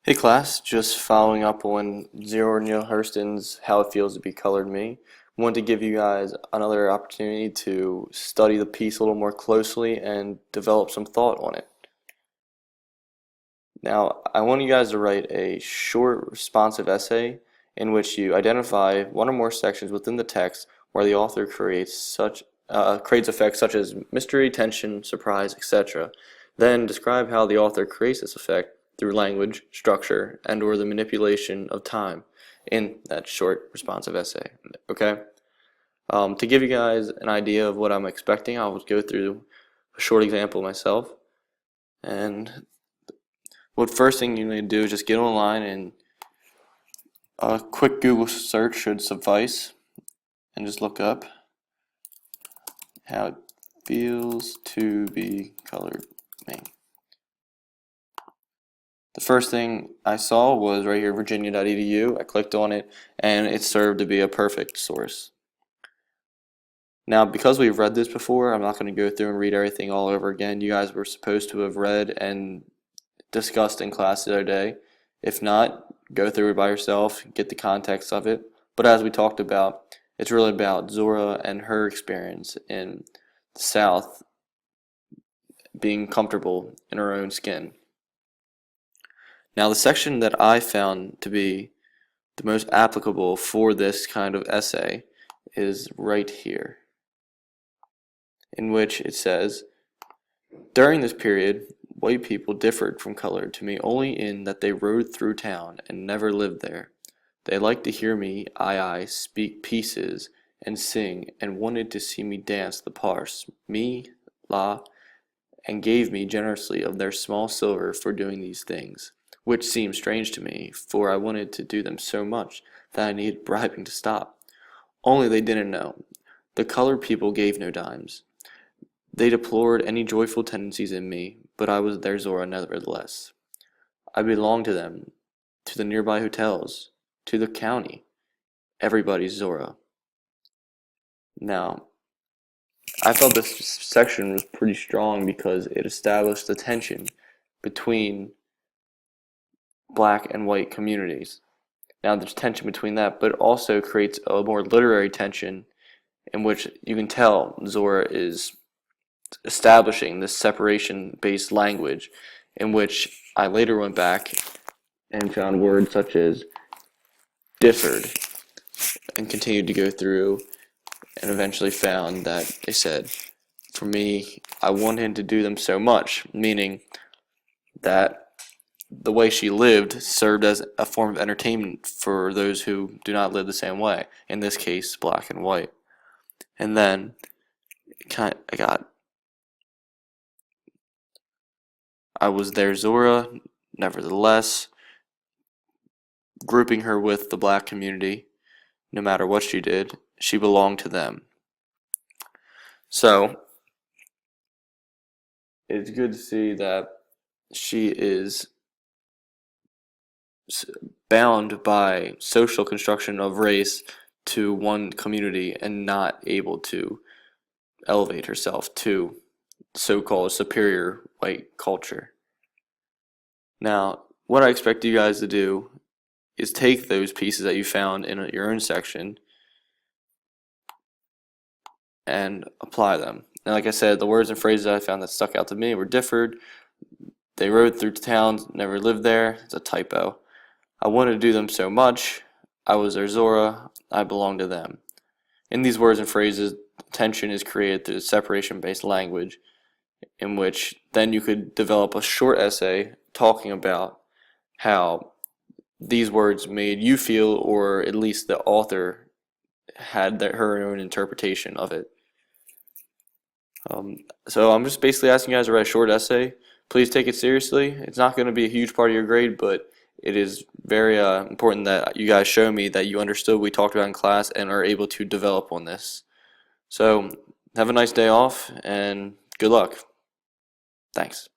Hey class, just following up on Zora Neale Hurston's How It Feels to Be Colored Me. Want to give you guys another opportunity to study the piece a little more closely and develop some thought on it. Now, I want you guys to write a short responsive essay in which you identify one or more sections within the text where the author creates effects such as mystery, tension, surprise, etc. Then describe how the author creates this effect through language, structure, and or the manipulation of time in that short responsive essay. Okay? To give you guys an idea of what I'm expecting, I'll go through a short example myself. And what first thing you need to do is just get online, and a quick Google search should suffice, and just look up how it feels to be colored me. The first thing I saw was right here, virginia.edu. I clicked on it, and it served to be a perfect source. Now, because we've read this before, I'm not going to go through and read everything all over again. You guys were supposed to have read and discussed in class the other day. If not, go through it by yourself, get the context of it. But as we talked about, it's really about Zora and her experience in the South being comfortable in her own skin. Now, the section that I found to be the most applicable for this kind of essay is right here, in which it says, during this period, white people differed from colored to me only in that they rode through town and never lived there. They liked to hear me, I, speak pieces and sing, and wanted to see me dance the parse, me, la, and gave me generously of their small silver for doing these things, which seemed strange to me, for I wanted to do them so much that I needed bribing to stop. Only they didn't know. The colored people gave no dimes. They deplored any joyful tendencies in me, but I was their Zora nevertheless. I belonged to them, to the nearby hotels, to the county, everybody's Zora. Now, I felt this section was pretty strong because it established the tension between black and white communities. Now, there's tension between that, but it also creates a more literary tension in which you can tell Zora is establishing this separation-based language, in which I later went back and found words such as differed and continued to go through and eventually found that they said, for me, I wanted to do them so much, meaning that the way she lived served as a form of entertainment for those who do not live the same way, in this case, black and white. And then I was their Zora, nevertheless, grouping her with the black community. No matter what she did, she belonged to them. So, it's good to see that she is bound by social construction of race to one community and not able to elevate herself to so-called superior white culture. Now, what I expect you guys to do is take those pieces that you found in your own section and apply them. And like I said, the words and phrases I found that stuck out to me were differed. They rode through towns, never lived there. It's a typo. I wanted to do them so much. I was their Zora. I belonged to them. In these words and phrases, tension is created through separation-based language, in which then you could develop a short essay talking about how these words made you feel, or at least the author had her own interpretation of it. So I'm just basically asking you guys to write a short essay. Please take it seriously. It's not going to be a huge part of your grade, but it is very important that you guys show me that you understood what we talked about in class and are able to develop on this. So have a nice day off and good luck. Thanks.